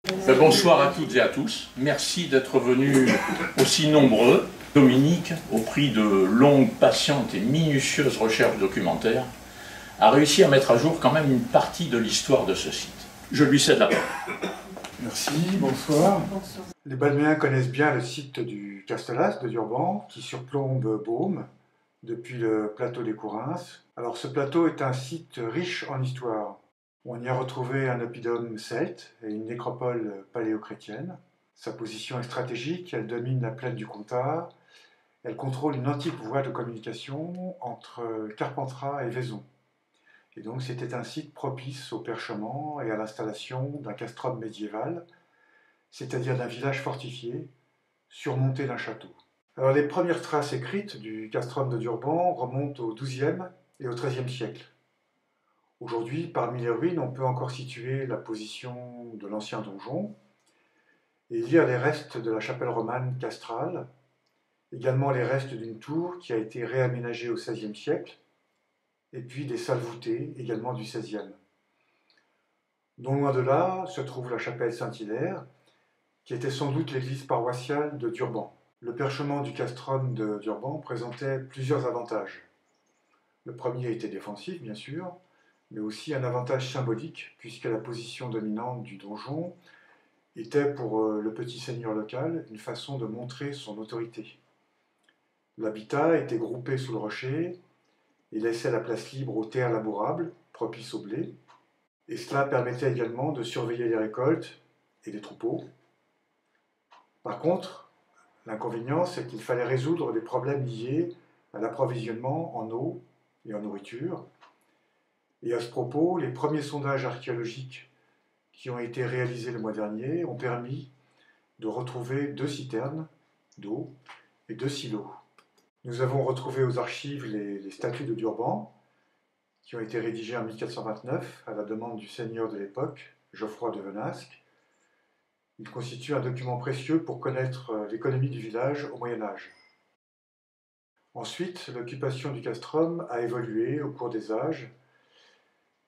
Bonsoir à toutes et à tous. Merci d'être venus aussi nombreux. Dominique, au prix de longues, patientes et minutieuses recherches documentaires, a réussi à mettre à jour quand même une partie de l'histoire de ce site. Je lui cède la parole. Merci, bonsoir. Les Balméens connaissent bien le site du Castelas de Durban, qui surplombe Beaume, depuis le plateau des Courins. Alors ce plateau est un site riche en histoire. On y a retrouvé un oppidum celte et une nécropole paléochrétienne. Sa position est stratégique, elle domine la plaine du Comtat. Elle contrôle une antique voie de communication entre Carpentras et Vaison. Et donc c'était un site propice au perchement et à l'installation d'un castrum médiéval, c'est-à-dire d'un village fortifié, surmonté d'un château. Alors les premières traces écrites du castrum de Durban remontent au XIIe et au XIIIe siècle. Aujourd'hui, parmi les ruines, on peut encore situer la position de l'ancien donjon et lire les restes de la chapelle romane castrale, également les restes d'une tour qui a été réaménagée au XVIe siècle, et puis des salles voûtées, également du XVIe. Non loin de là se trouve la chapelle Saint-Hilaire, qui était sans doute l'église paroissiale de Durban. Le perchement du castrum de Durban présentait plusieurs avantages. Le premier était défensif, bien sûr, mais aussi un avantage symbolique, puisque la position dominante du donjon était pour le petit seigneur local une façon de montrer son autorité. L'habitat était groupé sous le rocher et laissait la place libre aux terres labourables, propices au blé, et cela permettait également de surveiller les récoltes et les troupeaux. Par contre, l'inconvénient, c'est qu'il fallait résoudre des problèmes liés à l'approvisionnement en eau et en nourriture. Et à ce propos, les premiers sondages archéologiques qui ont été réalisés le mois dernier ont permis de retrouver 2 citernes d'eau et 2 silos. Nous avons retrouvé aux archives les statuts de Durban, qui ont été rédigés en 1429 à la demande du seigneur de l'époque, Geoffroy de Venasque. Il constitue un document précieux pour connaître l'économie du village au Moyen Âge. Ensuite, l'occupation du castrum a évolué au cours des âges,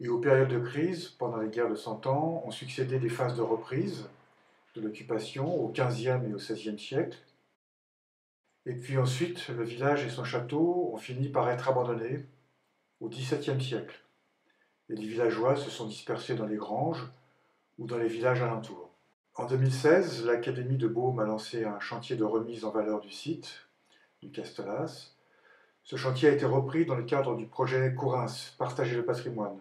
et aux périodes de crise, pendant les guerres de Cent Ans, ont succédé des phases de reprise de l'occupation au XVe et au XVIe siècle. Et puis ensuite, le village et son château ont fini par être abandonnés au XVIIe siècle. Et les villageois se sont dispersés dans les granges ou dans les villages alentours. En 2016, l'Académie de Beaume a lancé un chantier de remise en valeur du site, du Castelas. Ce chantier a été repris dans le cadre du projet Courins, Partager le patrimoine.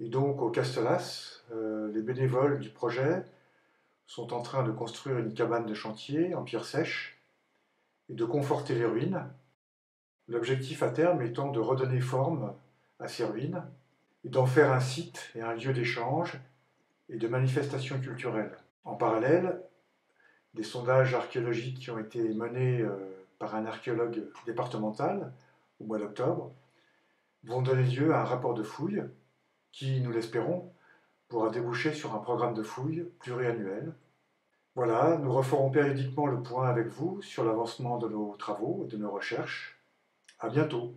Et donc au Castelas, les bénévoles du projet sont en train de construire une cabane de chantier en pierre sèche et de conforter les ruines. L'objectif à terme étant de redonner forme à ces ruines et d'en faire un site et un lieu d'échange et de manifestation culturelle. En parallèle, des sondages archéologiques qui ont été menés par un archéologue départemental au mois d'octobre vont donner lieu à un rapport de fouilles qui, nous l'espérons, pourra déboucher sur un programme de fouilles pluriannuel. Voilà, nous referons périodiquement le point avec vous sur l'avancement de nos travaux et de nos recherches. À bientôt.